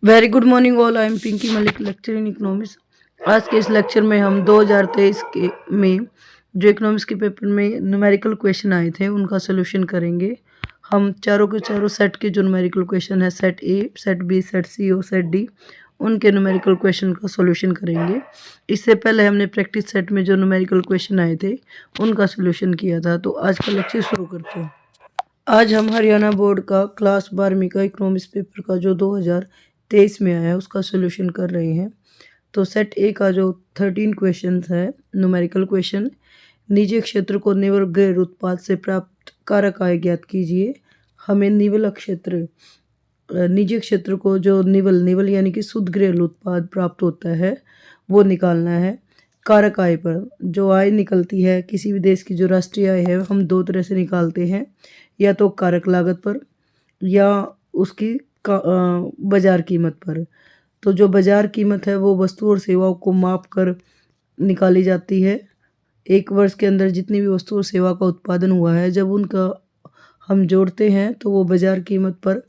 Very good morning all. I am Pinki Malik, lecture in economics. आज के इस लेक्चर में हम 2023 के में जो इकोनॉमिक्स के पेपर में न्यूमेरिकल क्वेश्चन आए थे उनका सोल्यूशन करेंगे। हम चारों के चारों सेट के जो न्यूमेरिकल क्वेश्चन है, set A, set B, set C और सेट डी, उनके न्यूमेरिकल क्वेश्चन का सोल्यूशन करेंगे। इससे पहले हमने प्रैक्टिस सेट में जो न्यूमेरिकल क्वेश्चन आए थे उनका सोल्यूशन किया था। तो आज का लेक्चर शुरू करते हैं। आज हम हरियाणा बोर्ड का क्लास 12वीं का इकोनॉमिक्स पेपर का जो 2023 में आया है उसका सोल्यूशन कर रहे हैं। तो सेट ए का जो 13 क्वेश्चन है न्यूमेरिकल क्वेश्चन, निजी क्षेत्र को निवल गृह उत्पाद से प्राप्त कारक आय ज्ञात कीजिए। हमें निवल क्षेत्र निजी क्षेत्र को जो निवल यानी कि शुद्ध गृह उत्पाद प्राप्त होता है वो निकालना है। कारक आय पर जो आय निकलती है किसी भी देश की जो राष्ट्रीय आय है हम दो तरह से निकालते हैं, या तो कारक लागत पर या उसकी बाजार कीमत पर। तो जो बाजार कीमत है वो वस्तु और सेवाओं को माप कर निकाली जाती है। एक वर्ष के अंदर जितनी भी वस्तु और सेवा का उत्पादन हुआ है जब उनका हम जोड़ते हैं तो वो बाजार कीमत पर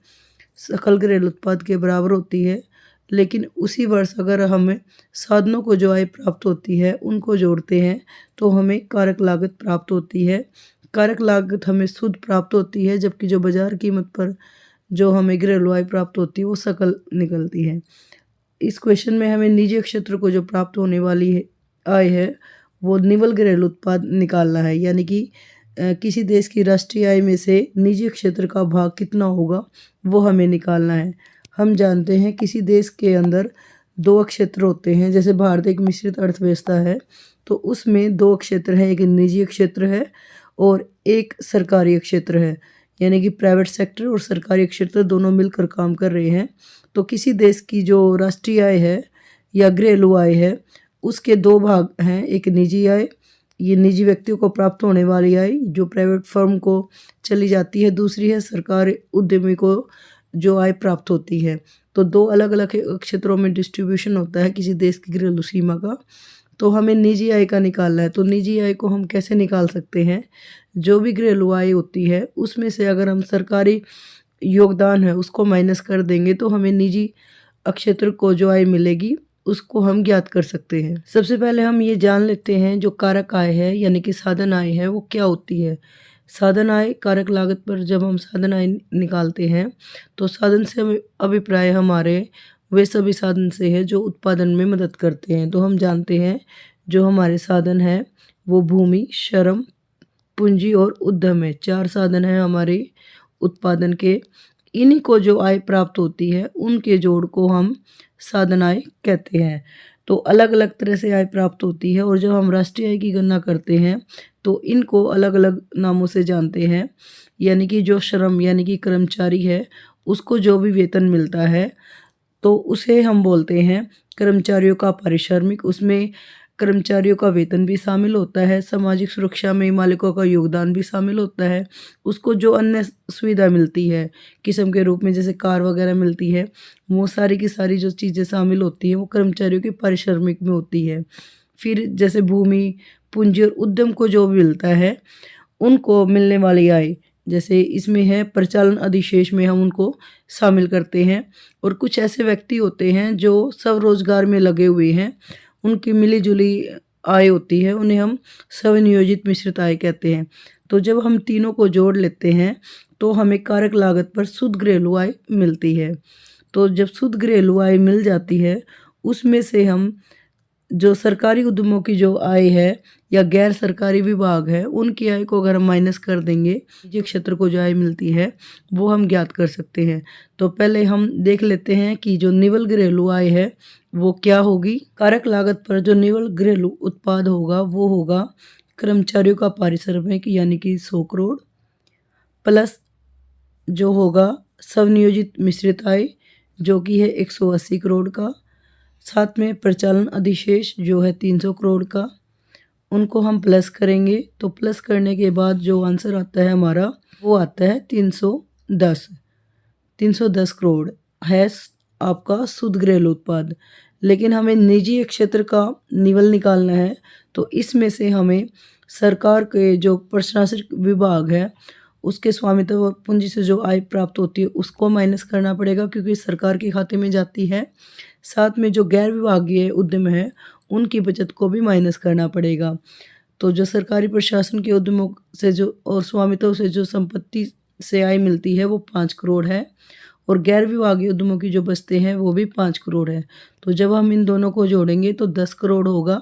सकल घरेलू उत्पाद के बराबर होती है। लेकिन उसी वर्ष अगर हमें साधनों को जो आय प्राप्त होती है उनको जोड़ते हैं तो हमें कारक लागत प्राप्त होती है। कारक लागत हमें शुद्ध प्राप्त होती है, जबकि जो बाजार कीमत पर जो हमें घरेलू आय प्राप्त होती है वो सकल निकलती है। इस क्वेश्चन में हमें निजी क्षेत्र को जो प्राप्त होने वाली है आय है वो निवल घरेलू उत्पाद निकालना है, यानी कि किसी देश की राष्ट्रीय आय में से निजी क्षेत्र का भाग कितना होगा वो हमें निकालना है। हम जानते हैं किसी देश के अंदर दो क्षेत्र होते हैं। जैसे भारत एक मिश्रित अर्थव्यवस्था है तो उसमें दो क्षेत्र हैं, एक निजी क्षेत्र है और एक सरकारी क्षेत्र है, यानी कि प्राइवेट सेक्टर और सरकारी क्षेत्र दोनों मिलकर काम कर रहे हैं। तो किसी देश की जो राष्ट्रीय आय है या घरेलू आय है उसके दो भाग हैं, एक निजी आय, ये निजी व्यक्तियों को प्राप्त होने वाली आय जो प्राइवेट फर्म को चली जाती है, दूसरी है सरकारी उद्यमी को जो आय प्राप्त होती है। तो दो अलग अलग क्षेत्रों में डिस्ट्रीब्यूशन होता है किसी देश की घरेलू सीमा का। तो हमें निजी आय का निकालना है। तो निजी आय को हम कैसे निकाल सकते हैं, जो भी घरेलू आय होती है उसमें से अगर हम सरकारी योगदान है उसको माइनस कर देंगे तो हमें निजी क्षेत्र को जो आय मिलेगी उसको हम ज्ञात कर सकते हैं। सबसे पहले हम ये जान लेते हैं जो कारक आय है यानी कि साधन आय है वो क्या होती है। साधन आय कारक लागत पर जब हम साधन आय निकालते हैं तो साधन से अभिप्राय हमारे वे सभी साधन से है जो उत्पादन में मदद करते हैं। तो हम जानते हैं जो हमारे साधन है वो भूमि, श्रम, पूंजी और उद्यम है। चार साधन है हमारे उत्पादन के। इन्हीं को जो आय प्राप्त होती है उनके जोड़ को हम साधन आय कहते हैं। तो अलग अलग तरह से आय प्राप्त होती है और जब हम राष्ट्रीय आय की गणना करते हैं तो इनको अलग अलग नामों से जानते हैं। यानी कि जो श्रम यानी कि कर्मचारी है उसको जो भी वेतन मिलता है तो उसे हम बोलते हैं कर्मचारियों का पारिश्रमिक। उसमें कर्मचारियों का वेतन भी शामिल होता है, सामाजिक सुरक्षा में मालिकों का योगदान भी शामिल होता है, उसको जो अन्य सुविधा मिलती है किस्म के रूप में जैसे कार वगैरह मिलती है वो सारी की सारी जो चीज़ें शामिल होती हैं वो कर्मचारियों के पारिश्रमिक में होती है। फिर जैसे भूमि, पूंजी और उद्यम को जो भी मिलता है उनको मिलने वाली आय, जैसे इसमें है परिचालन अधिशेष में हम उनको शामिल करते हैं। और कुछ ऐसे व्यक्ति होते हैं जो स्वरोजगार में लगे हुए हैं, उनकी मिली जुली आय होती है, उन्हें हम स्वनियोजित मिश्रित आय कहते हैं। तो जब हम तीनों को जोड़ लेते हैं तो हमें कारक लागत पर शुद्ध घरेलू आय मिलती है। तो जब शुद्ध घरेलू आय मिल जाती है उसमें से हम जो सरकारी उद्यमों की जो आय है या गैर सरकारी विभाग है उनकी आय को अगर हम माइनस कर देंगे, निजी क्षेत्र को जो आय मिलती है वो हम ज्ञात कर सकते हैं। तो पहले हम देख लेते हैं कि जो निवल घरेलू आय है वो क्या होगी। कारक लागत पर जो निवल घरेलू उत्पाद होगा वो होगा कर्मचारियों का पारिश्रमिक यानी कि 100 करोड़ प्लस जो होगा स्वनियोजित मिश्रित आय जो कि है 180 करोड़ का, साथ में परिचालन अधिशेष जो है 300 करोड़ का, उनको हम प्लस करेंगे। तो प्लस करने के बाद जो आंसर आता है हमारा वो आता है 310 करोड़ है आपका शुद्ध घरेलू उत्पाद। लेकिन हमें निजी क्षेत्र का निवल निकालना है तो इसमें से हमें सरकार के जो प्रशासनिक विभाग है उसके स्वामित्व और पूंजी से जो आय प्राप्त होती है उसको माइनस करना पड़ेगा क्योंकि सरकार के खाते में जाती है। साथ में जो गैर विभागीय उद्यम है उनकी बचत को भी माइनस करना पड़ेगा। तो जो सरकारी प्रशासन के उद्यमों से जो और स्वामित्व से जो संपत्ति से आय मिलती है वो 5 करोड़ है और गैर विभागीय उद्यमों की जो बचतें हैं वो भी 5 करोड़ है। तो जब हम इन दोनों को जोड़ेंगे तो 10 करोड़ होगा।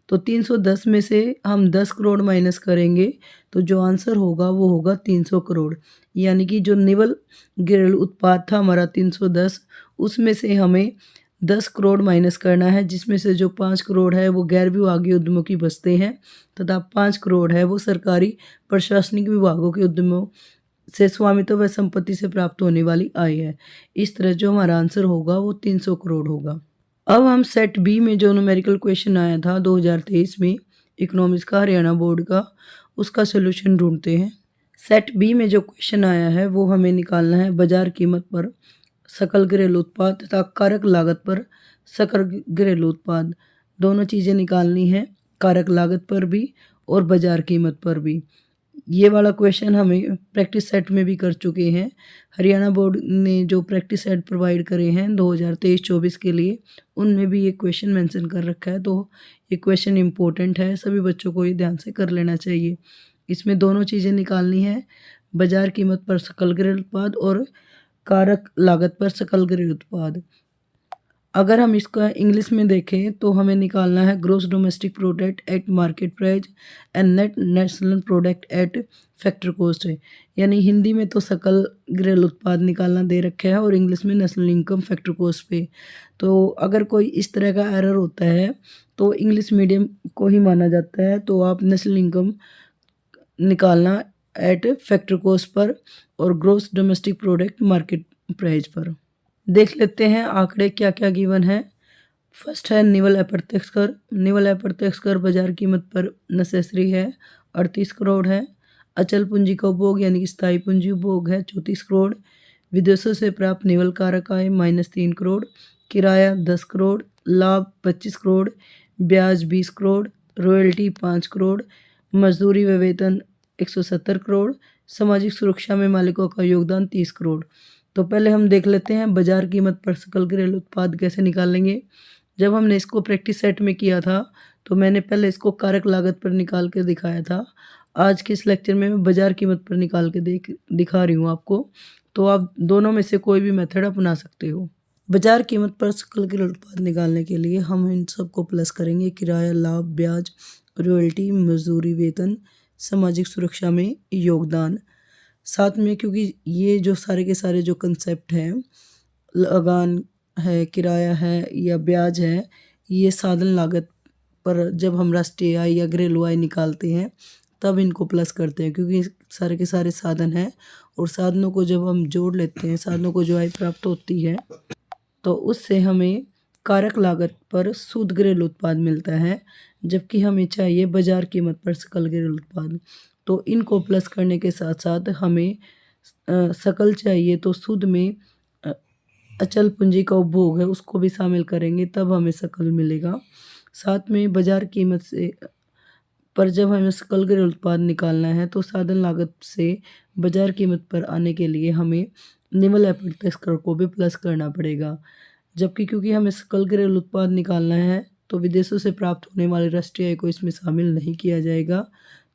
तो 310 में से हम 10 करोड़ माइनस करेंगे तो जो आंसर होगा वो होगा 300 करोड़। यानी कि जो निवल घरेलू उत्पाद था हमारा 310, उसमें से हमें 10 करोड़ माइनस करना है, जिसमें से जो 5 करोड़ है वो गैर विभागीय उद्यमों की बचतें हैं तथा 5 करोड़ है वो सरकारी प्रशासनिक विभागों के उद्यमों से स्वामित्व व संपत्ति से प्राप्त होने वाली आय है। इस तरह जो हमारा आंसर होगा वो 300 करोड़ होगा। अब हम सेट बी में जो न्यूमेरिकल क्वेश्चन आया था 2023 में इकोनॉमिक्स का हरियाणा बोर्ड का, उसका सोल्यूशन ढूंढते हैं। सेट बी में जो क्वेश्चन आया है वो हमें निकालना है बाजार कीमत पर सकल घरेलू उत्पाद तथा कारक लागत पर सकल घरेलू उत्पाद, दोनों चीज़ें निकालनी है, कारक लागत पर भी और बाजार कीमत पर भी। ये वाला क्वेश्चन हमें प्रैक्टिस सेट में भी कर चुके हैं। हरियाणा बोर्ड ने जो प्रैक्टिस सेट प्रोवाइड करे हैं 2023-24 के लिए, उनमें भी ये क्वेश्चन मेंशन कर रखा है। तो ये क्वेश्चन इम्पोर्टेंट है, सभी बच्चों को ये ध्यान से कर लेना चाहिए। इसमें दोनों चीज़ें निकालनी है, बाजार कीमत पर सकल घरेलू उत्पाद और कारक लागत पर सकल घरेलू उत्पाद। अगर हम इसका इंग्लिश में देखें तो हमें निकालना है gross domestic product at market price and net national product at factor cost है। यानी हिंदी में तो सकल घरेलू उत्पाद निकालना दे रखा है और इंग्लिश में नेशनल इनकम फैक्टर कॉस्ट पे। तो अगर कोई इस तरह का एरर होता है तो इंग्लिश मीडियम को ही माना जाता है। तो आप नेशनल इनकम निकालना एट फैक्टर कॉस्ट पर और gross domestic product market price पर। देख लेते हैं आंकड़े क्या क्या गिवन है। फर्स्ट है निवल अप्रत्यक्ष कर। निवल अप्रत्यक्ष कर बाजार कीमत पर नेसेसरी है 38 करोड़ है। अचल पूंजी का उपभोग यानी कि स्थायी पूंजी उपभोग है 34 करोड़। विदेशों से प्राप्त निवल कारक आय -3 करोड़। किराया 10 करोड़। लाभ 25 करोड़। ब्याज 20 करोड़। रॉयल्टी 5 करोड़। मजदूरी व वेतन 170 करोड़। सामाजिक सुरक्षा में मालिकों का योगदान 30 करोड़। तो पहले हम देख लेते हैं बाजार कीमत पर सकल घरेलू उत्पाद कैसे निकालेंगे। जब हमने इसको प्रैक्टिस सेट में किया था तो मैंने पहले इसको कारक लागत पर निकाल के दिखाया था। आज के इस लेक्चर में मैं बाजार कीमत पर निकाल के दिखा रही हूँ आपको। तो आप दोनों में से कोई भी मेथड अपना सकते हो। बाजार कीमत पर सकल घरेलू उत्पाद निकालने के लिए हम इन सबको प्लस करेंगे, किराया, लाभ, ब्याज, रॉयल्टी, मजदूरी, वेतन, सामाजिक सुरक्षा में योगदान। साथ में क्योंकि ये जो सारे के सारे जो कंसेप्ट हैं, लगान है, किराया है या ब्याज है, ये साधन लागत पर जब हम राष्ट्रीय आय या घरेलू आय निकालते हैं तब इनको प्लस करते हैं, क्योंकि सारे के सारे साधन हैं और साधनों को जब हम जोड़ लेते हैं, साधनों को जो आय प्राप्त होती है तो उससे हमें कारक लागत पर शुद्ध घरेलू उत्पाद मिलता है, जबकि हमें चाहिए बाजार कीमत पर सकल घरेलू उत्पाद। तो इनको प्लस करने के साथ साथ हमें सकल चाहिए तो शुद्ध में अचल पूंजी का उपभोग है उसको भी शामिल करेंगे, तब हमें सकल मिलेगा। साथ में बाजार कीमत से पर जब हमें सकल घरेलू उत्पाद निकालना है तो साधन लागत से बाजार कीमत पर आने के लिए हमें निवल अप्रत्यक्ष कर को भी प्लस करना पड़ेगा। जबकि क्योंकि हमें सकल घरेलू उत्पाद निकालना है तो विदेशों से प्राप्त होने वाली राष्ट्रीय आय को इसमें शामिल नहीं किया जाएगा।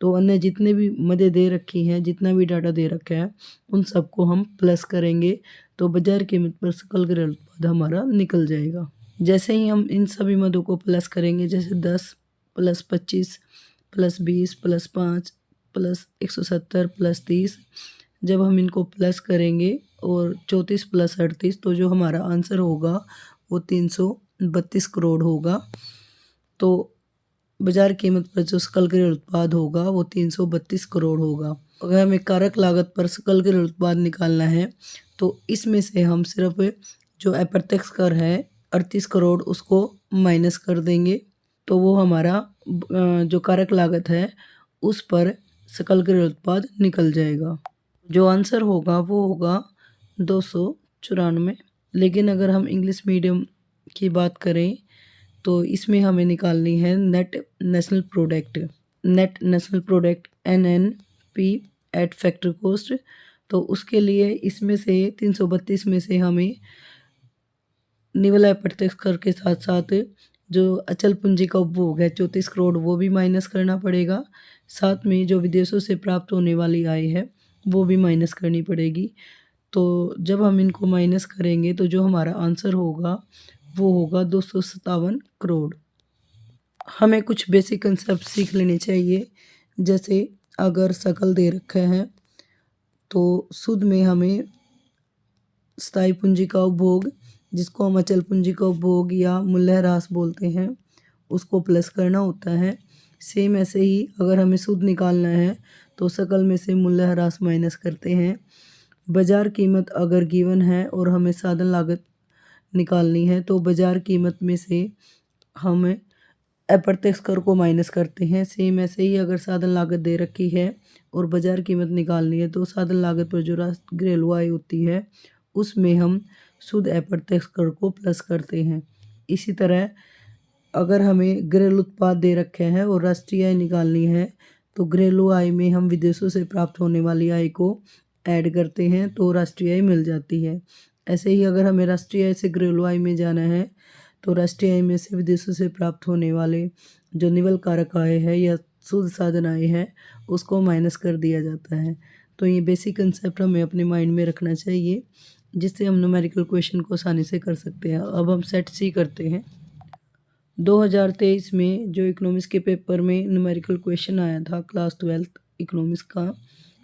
तो अन्य जितने भी मदे दे रखी हैं, जितना भी डाटा दे रखा है, उन सबको हम प्लस करेंगे तो बाजार कीमत पर सकल घरेलू उत्पाद हमारा निकल जाएगा। जैसे ही हम इन सभी मदों को प्लस करेंगे, जैसे 10 + 25 + 20 + 5 + 170 + 30, जब हम इनको प्लस करेंगे और 34 + 38 तो जो हमारा आंसर होगा वो 332 करोड़ होगा। तो बाजार कीमत पर जो सकल घरेलू उत्पाद होगा वो 332 करोड़ होगा। अगर हमें कारक लागत पर सकल घरेलू उत्पाद निकालना है तो इसमें से हम सिर्फ जो अप्रत्यक्ष कर है 38 करोड़ उसको माइनस कर देंगे, तो वो हमारा जो कारक लागत है उस पर सकल घरेलू उत्पाद निकल जाएगा। जो आंसर होगा वो होगा 294। लेकिन अगर हम इंग्लिश मीडियम की बात करें तो इसमें हमें निकालनी है net national product. Net national product NNP eight factor cost. तो उसके लिए इसमें से 332 में से हमें निवल अप्रत्यक्ष कर के साथ साथ जो अचल पूंजी का उपभोग है 34 करोड़ वो भी माइनस करना पड़ेगा। साथ में जो विदेशों से प्राप्त होने वाली आय है वो भी माइनस करनी पड़ेगी। तो जब हम इनको माइनस करेंगे तो जो हमारा आंसर होगा वो होगा 257 करोड़। हमें कुछ बेसिक कंसेप्ट सीख लेने चाहिए। जैसे अगर सकल दे रखा है तो सूद में हमें स्थायी पूंजी का उपभोग, जिसको हम अचल पूंजी का उपभोग या मूल्यह्रास बोलते हैं, उसको प्लस करना होता है। सेम ऐसे ही अगर हमें सूद निकालना है तो सकल में से मूल्यह्रास माइनस करते हैं। बाजार कीमत अगर गिवन है और हमें साधन लागत निकालनी है तो बाजार कीमत में से हम अप्रत्यक्ष कर को माइनस करते हैं। सेम ऐसे ही अगर साधन लागत दे रखी है और बाजार कीमत निकालनी है तो साधन लागत पर जो घरेलू आय होती है उसमें हम शुद्ध अप्रत्यक्ष कर को प्लस करते हैं। इसी तरह अगर हमें घरेलू उत्पाद दे रखे हैं और राष्ट्रीय आय निकालनी है तो घरेलू आय में हम विदेशों से प्राप्त होने वाली आय को ऐड करते हैं तो राष्ट्रीय आय मिल जाती है। ऐसे ही अगर हमें राष्ट्रीय आय से घरेलू आय में जाना है तो राष्ट्रीय आय में से विदेशों से प्राप्त होने वाले जो निवल कारक आय है या शुद्ध साधन आय है उसको माइनस कर दिया जाता है। तो ये बेसिक कंसेप्ट हमें अपने माइंड में रखना चाहिए, जिससे हम न्यूमेरिकल क्वेश्चन को आसानी से कर सकते हैं। अब हम सेट सी करते हैं। 2023 में जो इकोनॉमिक्स के पेपर में न्यूमेरिकल क्वेश्चन आया था क्लास 12th इकोनॉमिक्स का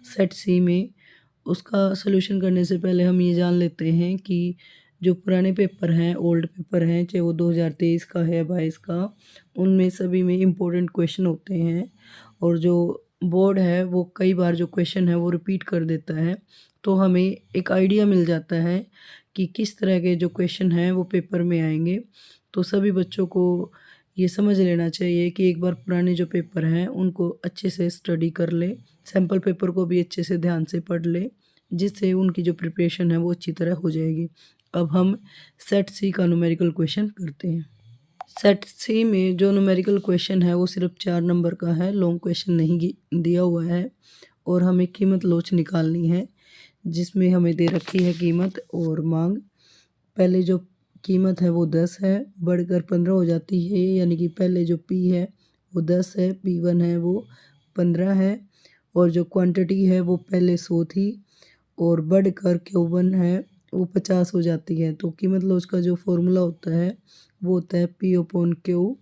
सेट सी में, उसका सलूशन करने से पहले हम ये जान लेते हैं कि जो पुराने पेपर हैं, ओल्ड पेपर हैं, चाहे वो 2023 का है 22 का, उनमें सभी में इम्पोर्टेंट क्वेश्चन होते हैं और जो बोर्ड है वो कई बार जो क्वेश्चन है वो रिपीट कर देता है। तो हमें एक आइडिया मिल जाता है कि किस तरह के जो क्वेश्चन हैं वो पेपर में आएंगे। तो सभी बच्चों को ये समझ लेना चाहिए कि एक बार पुराने जो पेपर हैं उनको अच्छे से स्टडी कर ले, सैम्पल पेपर को भी अच्छे से ध्यान से पढ़ ले, जिससे उनकी जो प्रिपरेशन है वो अच्छी तरह हो जाएगी। अब हम सेट सी का न्यूमेरिकल क्वेश्चन करते हैं। सेट सी में जो न्यूमेरिकल क्वेश्चन है वो सिर्फ 4 नंबर का है, लॉन्ग क्वेश्चन नहीं दिया हुआ है और हमें कीमत लोच निकालनी है, जिसमें हमें दे रखी है कीमत और मांग। पहले जो कीमत है वो 10 है, बढ़कर 15 हो जाती है, यानी कि पहले जो पी है वो 10 है, P1 है वो 15 है और जो क्वांटिटी है वो पहले 100 थी और बढ़कर Q1 है वो 50 हो जाती है। तो कीमत लॉस का जो फॉर्मूला होता है वो होता है P/Q,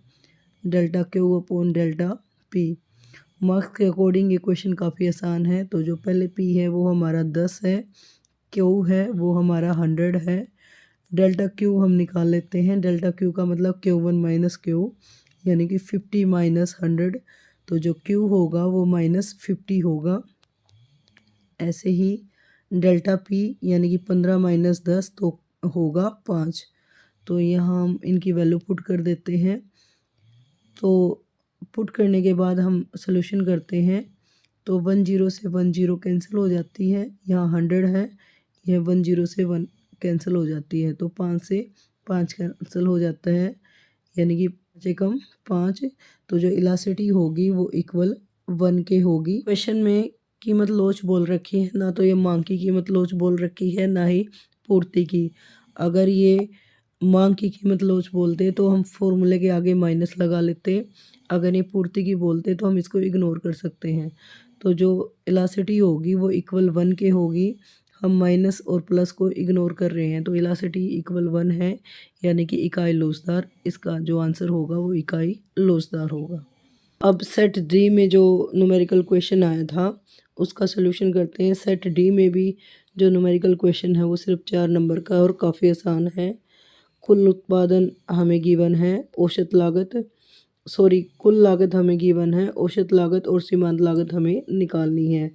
delta Q/ delta P। Marks के अकॉर्डिंग ये क्वेश्चन काफ़ी आसान है। तो जो पहले P है वो हमारा 10 है, Q है वो हमारा 100 है, डेल्टा Q हम निकाल लेते हैं। डेल्टा Q का मतलब Q1 माइनस Q, यानी कि 50 माइनस 100, तो जो Q होगा वो माइनस 50 होगा। ऐसे ही डेल्टा P यानी कि 15 माइनस 10 तो होगा 5। तो यहाँ हम इनकी वैल्यू पुट कर देते हैं। तो पुट करने के बाद हम सॉल्यूशन करते हैं तो 10 से 10 कैंसिल हो जाती है, यहाँ 100 है, यह 10 से 1 कैंसिल हो जाती है, तो 5 से 5 कैंसिल हो जाता है, यानी कि 5 से कम 5। तो जो इलास्टिसिटी होगी वो इक्वल 1 के होगी। क्वेश्चन में कीमत लोच बोल रखी है, ना तो ये मांग की कीमत लोच बोल रखी है ना ही पूर्ति की। अगर ये मांग की कीमत लोच बोलते तो हम फॉर्मूले के आगे माइनस लगा लेते, अगर ये पूर्ति की बोलते तो हम इसको इग्नोर कर सकते हैं। तो जो इलास्टिसिटी होगी वो इक्वल 1 के होगी, हम माइनस और प्लस को इग्नोर कर रहे हैं, तो इलास्टिसिटी इक्वल 1 है, यानी कि इकाई लोचदार। इसका जो आंसर होगा वो इकाई लोचदार होगा। अब सेट डी में जो न्यूमेरिकल क्वेश्चन आया था उसका सलूशन करते हैं। सेट डी में भी जो न्यूमेरिकल क्वेश्चन है वो सिर्फ 4 नंबर का और काफ़ी आसान है। कुल उत्पादन हमें गिवन है, औसत लागत कुल लागत हमें गिवन है, औसत लागत और सीमांत लागत हमें निकालनी है।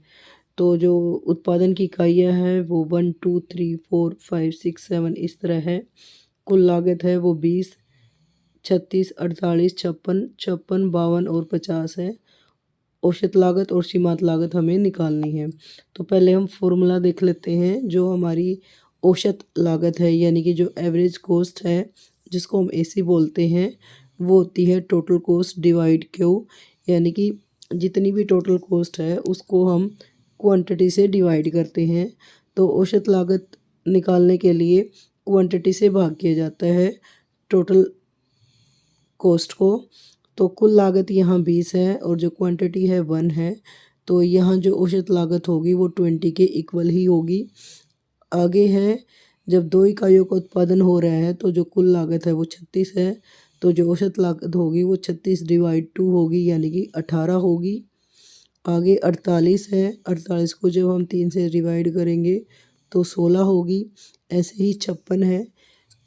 तो जो उत्पादन की इकाइयाँ हैं वो 1 2 3 4 5 6 7 इस तरह है। कुल लागत है वो 20 36 48 56 56 52 और 50 है। औसत लागत और सीमांत लागत हमें निकालनी है। तो पहले हम फॉर्मूला देख लेते हैं। जो हमारी औसत लागत है यानी कि जो एवरेज कॉस्ट है जिसको हम AC बोलते हैं, वो होती है टोटल कॉस्ट डिवाइड Q, यानी कि जितनी भी टोटल कॉस्ट है उसको हम क्वांटिटी से डिवाइड करते हैं। तो औसत लागत निकालने के लिए क्वांटिटी से भाग किया जाता है टोटल कॉस्ट को। तो कुल लागत यहाँ 20 है और जो क्वांटिटी है 1 है, तो यहाँ जो औसत लागत होगी वो 20 के इक्वल ही होगी। आगे है, जब 2 इकाइयों का उत्पादन हो रहा है तो जो कुल लागत है वो 36 है, तो जो औसत लागत होगी वो 36 डिवाइड 2 होगी, यानी कि 18 होगी। आगे 48 है, 48 को जब हम 3 से डिवाइड करेंगे तो 16 होगी। ऐसे ही 56 है,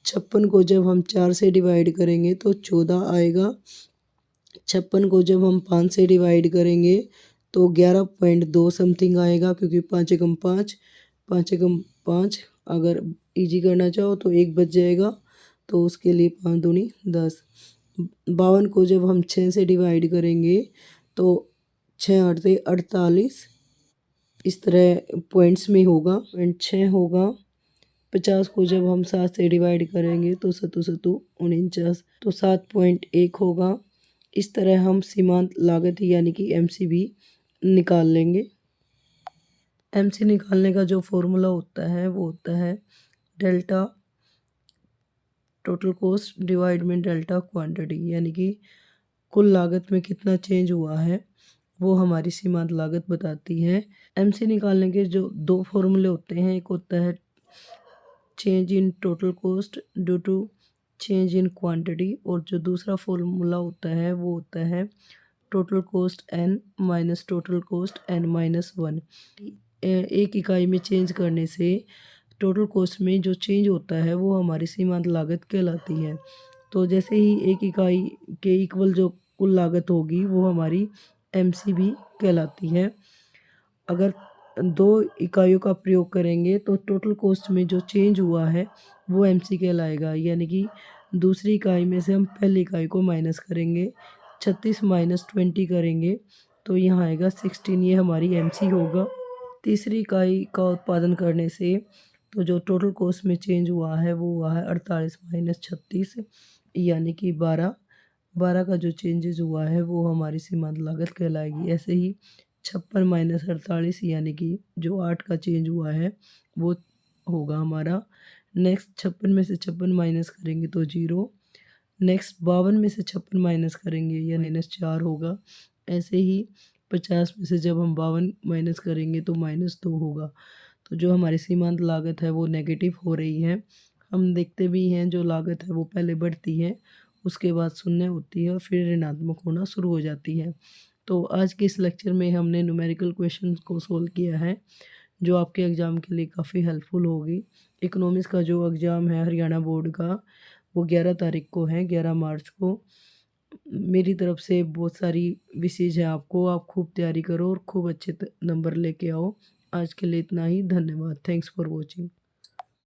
56 को जब हम 4 से डिवाइड करेंगे तो 14 आएगा। 56 को जब हम 5 से डिवाइड करेंगे तो 11.2 समथिंग आएगा, क्योंकि 5 एकम 5, 5 एकम 5, अगर इजी करना चाहो तो 1 बच जाएगा, तो उसके लिए 5 दूनी 10। 52 को जब हम 6 से डिवाइड करेंगे तो 6 8 से 48, इस तरह पॉइंट्स में होगा, पॉइंट 6 होगा। 50 को जब हम 7 से डिवाइड करेंगे तो 7 7 49, तो 7.1 होगा। इस तरह हम सीमांत लागत यानी कि एमसी भी निकाल लेंगे। एमसी निकालने का जो फॉर्मूला होता है वो होता है डेल्टा टोटल कॉस्ट डिवाइड में डेल्टा क्वांटिटी, यानी कि कुल लागत में कितना चेंज हुआ है वो हमारी सीमांत लागत बताती है। एमसी निकालने के जो 2 फॉर्मूले होते हैं, एक होता है change in total cost due to change in quantity, और जो दूसरा फॉर्मूला होता है वो होता है total cost n minus total cost n minus 1। एक इकाई में चेंज करने से टोटल कॉस्ट में जो चेंज होता है वो हमारी सीमांत लागत कहलाती है। तो जैसे ही एक इकाई के इक्वल जो कुल लागत होगी वो हमारी एमसी भी कहलाती है। अगर 2 इकाइयों का प्रयोग करेंगे तो टोटल कॉस्ट में जो चेंज हुआ है वो एमसी कहलाएगा, यानी कि दूसरी इकाई में से हम पहली इकाई को माइनस करेंगे, 36 माइनस 20 करेंगे तो यहाँ आएगा 16, ये हमारी एमसी होगा। तीसरी इकाई का उत्पादन करने से तो जो टोटल कॉस्ट में चेंज हुआ है वो हुआ है 48 माइनस 36, यानी कि 12। 12 का जो चेंजेस हुआ है वो हमारी सीमांत लागत कहलाएगी। ऐसे ही 56 माइनस 48, यानी कि जो 8 का चेंज हुआ है वो होगा हमारा। नेक्स्ट 56 में से 56 माइनस करेंगे तो 0। नेक्स्ट 52 में से 56 माइनस करेंगे या -4 होगा। ऐसे ही 50 में से जब हम 52 माइनस करेंगे तो -2 होगा। तो जो हमारी सीमांत लागत है वो नेगेटिव हो रही है। हम देखते भी हैं जो लागत है वो पहले बढ़ती है, उसके बाद शून्य होती है और फिर ऋणात्मक होना शुरू हो जाती है। तो आज के इस लेक्चर में हमने न्यूमेरिकल क्वेश्चन को सोल्व किया है, जो आपके एग्ज़ाम के लिए काफ़ी हेल्पफुल होगी। इकोनॉमिक्स का जो एग्ज़ाम है हरियाणा बोर्ड का वो 11 तारीख को है, 11 मार्च को। मेरी तरफ से बहुत सारी विशेष है आपको, आप खूब तैयारी करो और खूब अच्छे नंबर लेके आओ। आज के लिए इतना ही, धन्यवाद। Thanks for watching.